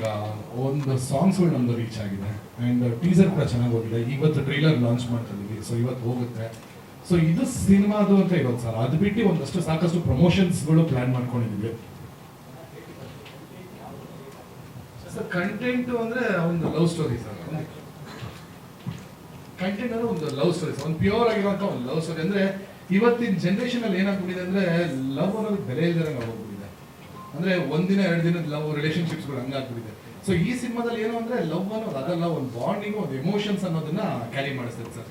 ಈಗ ಒಂದು ಸಾಂಗ್ಸ್ಗಳು ನಮ್ದು ರೀಚ್ ಆಗಿದೆ ಆ್ಯಂಡ್ ಟೀಸರ್ ಕೂಡ ಚೆನ್ನಾಗಿ ಹೋಗಿದೆ. ಇವತ್ತು ಟ್ರೈಲರ್ ಲಾಂಚ್ ಮಾಡ್ತಿದ್ದೀವಿ, ಸೊ ಇವತ್ತು ಹೋಗುತ್ತೆ. ಸೊ ಇದು ಸಿನಿಮಾದು ಅಂತ ಇರೋದು ಸರ್. ಅದು ಬಿಟ್ಟು ಒಂದಷ್ಟು ಸಾಕಷ್ಟು ಪ್ರಮೋಷನ್ಸ್ಗಳು ಪ್ಲಾನ್ ಮಾಡ್ಕೊಂಡಿದ್ದೀವಿ ಸರ್. ಕಂಟೆಂಟ್ ಅಂದ್ರೆ ಒಂದು ಲವ್ ಸ್ಟೋರಿ ಸರ್. ಕಂಟೆಂಟ್ ಅಂದ್ರೆ ಒಂದು ಲವ್ ಸ್ಟೋರಿ ಸರ್, ಒಂದು ಪ್ಯೂರ್ ಆಗಿರುವಂತ ಒಂದು ಲವ್ ಸ್ಟೋರಿ. ಅಂದ್ರೆ ಇವತ್ತಿನ ಜನರೇಷನ್ ಅಲ್ಲಿ ಏನಾಗ್ಬಿಟ್ಟಿದೆ ಅಂದ್ರೆ ಲವ್ ಅನ್ನೋದು ಬೆಲೆ ಇಲ್ದಿರಂಗೆ ಆಗೋಗ್ಬಿಟ್ಟಿದೆ. ಅಂದ್ರೆ ಒಂದಿನ ಎರಡು ದಿನದ ಲವ್ ರಿಲೇಶನ್ಶಿಪ್ಸ್ಗಳು ಹಂಗಾಗ್ಬಿಟ್ಟಿದೆ. ಸೊ ಈ ಸಿನಿಮಾದಲ್ಲಿ ಏನು ಅಂದ್ರೆ ಲವ್ ಅನ್ನೋದು ಅದಲ್ಲ, ಒಂದು ಬಾಂಡಿಂಗ್, ಒಂದು ಎಮೋಷನ್ಸ್ ಅನ್ನೋದನ್ನ ಕ್ಯಾರಿ ಮಾಡಿಸ್ತದೆ ಸರ್.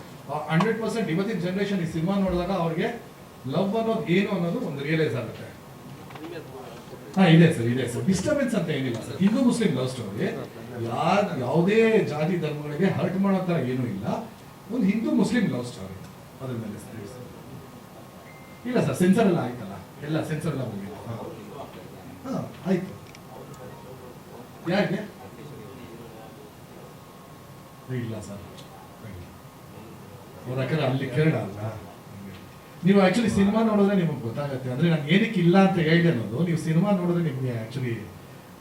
100% ಇವತ್ತಿನ ಜನರೇಷನ್ ಈ ಸಿನಿಮಾ ನೋಡಿದಾಗ ಅವ್ರಿಗೆ ಲವ್ ಅನ್ನೋದು ಏನು ಅನ್ನೋದು ಒಂದು ರಿಯಲೈಸ್ ಆಗುತ್ತೆ. ಇದೆ ಸರ್, ಇದೆ ಸರ್. ಡಿಸ್ಟರ್ಬೆನ್ಸ್ ಅಂತ ಏನಿಲ್ಲ sir. Hindu Muslim love story, ಯಾವುದೇ ಜಾತಿ ಧರ್ಮಗಳಿಗೆ ಹರ್ಟ್ ಮಾಡೋ ತರ ಏನೂ ಇಲ್ಲ. ಒಂದು ಹಿಂದೂ ಮುಸ್ಲಿಂ ಲವ್ ಸ್ಟೋರಿ, ಅದ್ರ ಮೇಲೆ ಸರ್. ಇಲ್ಲ ಸರ್, ಸೆನ್ಸರ್ ಎಲ್ಲ ಆಯ್ತಲ್ಲ, ಎಲ್ಲ ಸೆನ್ಸರ್ ಎಲ್ಲ ಮುಗಿದ. ಆಯ್ತು. ಯಾಕೆ ಇಲ್ಲ ಸರ್, ಅವ್ರ ಯಾಕಂದ್ರೆ ಅಲ್ಲಿ ಕೇರಳ ಅಲ್ಲ. ನೀವು ಆಕ್ಚುಲಿ ಸಿನಿಮಾ ನೋಡಿದ್ರೆ ನಿಮಗೆ ಗೊತ್ತಾಗುತ್ತೆ. ಅಂದ್ರೆ ನಾನು ಏನಕ್ಕೆ ಇಲ್ಲ ಅಂತ ಹೇಳಿದೆ ಅನ್ನೋದು ನೀವು ಸಿನಿಮಾ ನೋಡಿದ್ರೆ ನಿಮಗೆ ಆಕ್ಚುಲಿ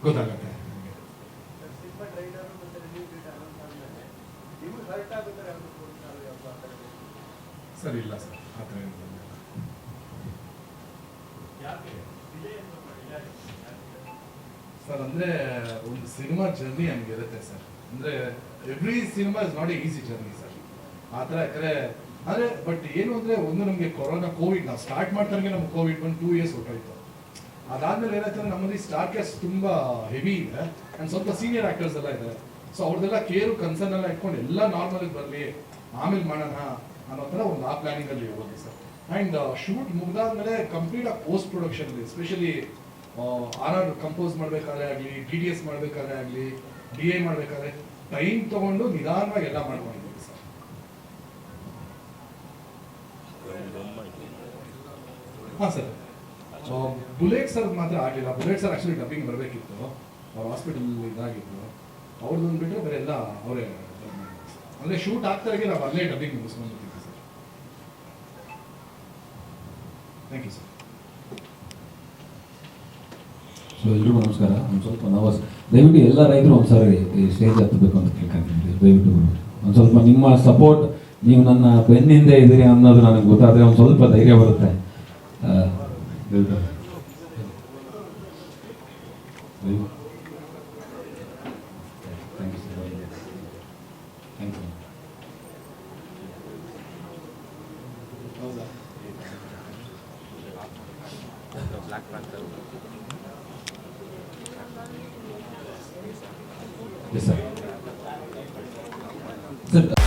ಗೊತ್ತಾಗುತ್ತೆ. ಸರ್ ಇಲ್ಲ ಸರ್, ಆ ಥರ ಏನು ಸರ್. ಅಂದ್ರೆ ಒಂದು ಸಿನಿಮಾ ಜರ್ನಿ ಹಂಗಿರುತ್ತೆ ಸರ್. ಅಂದ್ರೆ every cinema is not A easy journey sir. ಆ ಥರ ಯಾಕಂದ್ರೆ ಆದರೆ ಬಟ್ ಏನು ಅಂದರೆ ಒಂದು ನಮಗೆ ಕೊರೋನಾ ಕೋವಿಡ್ ನಾವು ಸ್ಟಾರ್ಟ್ ಮಾಡ್ತಾನೆ ನಮ್ಗೆ ಕೋವಿಡ್ ಬಂದು 2 years ಹೊರಟೋಯ್ತು. ಅದಾದ್ಮೇಲೆ ಏನಾಯ್ತು ನಮ್ಮಲ್ಲಿ ಸ್ಟಾರ್ ಕ್ಯಾಸ್ಟ್ ತುಂಬ ಹೆವಿ ಇದೆ ಆ್ಯಂಡ್ ಸ್ವಲ್ಪ ಸೀನಿಯರ್ ಆ್ಯಕ್ಟರ್ಸ್ ಎಲ್ಲ ಇದೆ. ಸೊ ಅವ್ರದ್ದೆಲ್ಲ ಕೇರು ಕನ್ಸರ್ನ್ ಎಲ್ಲ ಇಟ್ಕೊಂಡು ಎಲ್ಲ ನಾರ್ಮಲ್ಗೆ ಬರಲಿ ಆಮೇಲೆ ಮಾಡೋಣ ಅನ್ನೋ ಥರ ಒಂದು ಆ ಪ್ಲ್ಯಾನಿಂಗಲ್ಲಿ ಹೋಗಿ ಸರ್. ಆ್ಯಂಡ್ ಶೂಟ್ ಮುಗ್ದಾದ್ಮೇಲೆ ಕಂಪ್ಲೀಟ್ ಆಗಿ post production, especially or compose ಮಾಡಬೇಕಾದ್ರೆ ಆಗಲಿ, DDS ಮಾಡಬೇಕಾದ್ರೆ ಆಗಲಿ, DA ಮಾಡಬೇಕಾದ್ರೆ ಟೈಮ್ ತೊಗೊಂಡು ನಿಧಾನವಾಗಿ ಎಲ್ಲ ಮಾಡ್ಕೊಂಡಿದ್ದೀವಿ ಸರ್. ಹಾಂ ಸರ್, ಬುಲೆಟ್ ಸರ್ ಮಾತ್ರ ಆಗಲಿಲ್ಲ. ಬುಲೆಟ್ ಸರ್ ಆ್ಯಕ್ಚುಲಿ ಡಬ್ಬಿಂಗ್ ಬರಬೇಕಿತ್ತು, ಅವ್ರ ಹಾಸ್ಪಿಟಲ್ ಇದಾಗಿತ್ತು. ಅವ್ರದ್ದೊಂದು ಬಿಟ್ಟರೆ ಬೇರೆ ಎಲ್ಲ ಅವರೇ. ಅಂದರೆ ಶೂಟ್ ಆಗ್ತಾಗೆ ನಾವು ಅಲ್ಲೇ ಡಬ್ಬಿಂಗ್ ಮುಗಿಸ್ಕೊಂಡಿದ್ದೀವಿ sir. Thank you sir. So ಎಲ್ರಿಗೂ ನಮಸ್ಕಾರ. ಒಂದು ಸ್ವಲ್ಪ ನರ್ವಸ್, ದಯವಿಟ್ಟು ಎಲ್ಲ ರೈತರು ಒಂದ್ಸಾರಿ ಈ ಸ್ಟೇಜ್ ಹತ್ತಬೇಕು ಅಂತ ಕೇಳ್ಕೊಂತೀನಿ. ದಯವಿಟ್ಟು ಒಂದು ಸ್ವಲ್ಪ ನಿಮ್ಮ ಸಪೋರ್ಟ್, ನೀವು ನನ್ನ ಬೆನ್ನಿಂದೆ ಇದ್ದೀರಿ ಅನ್ನೋದು ನನಗೆ ಗೊತ್ತಾದರೆ ಒಂದು ಸ್ವಲ್ಪ ಧೈರ್ಯ ಬರುತ್ತೆ. ಸರ್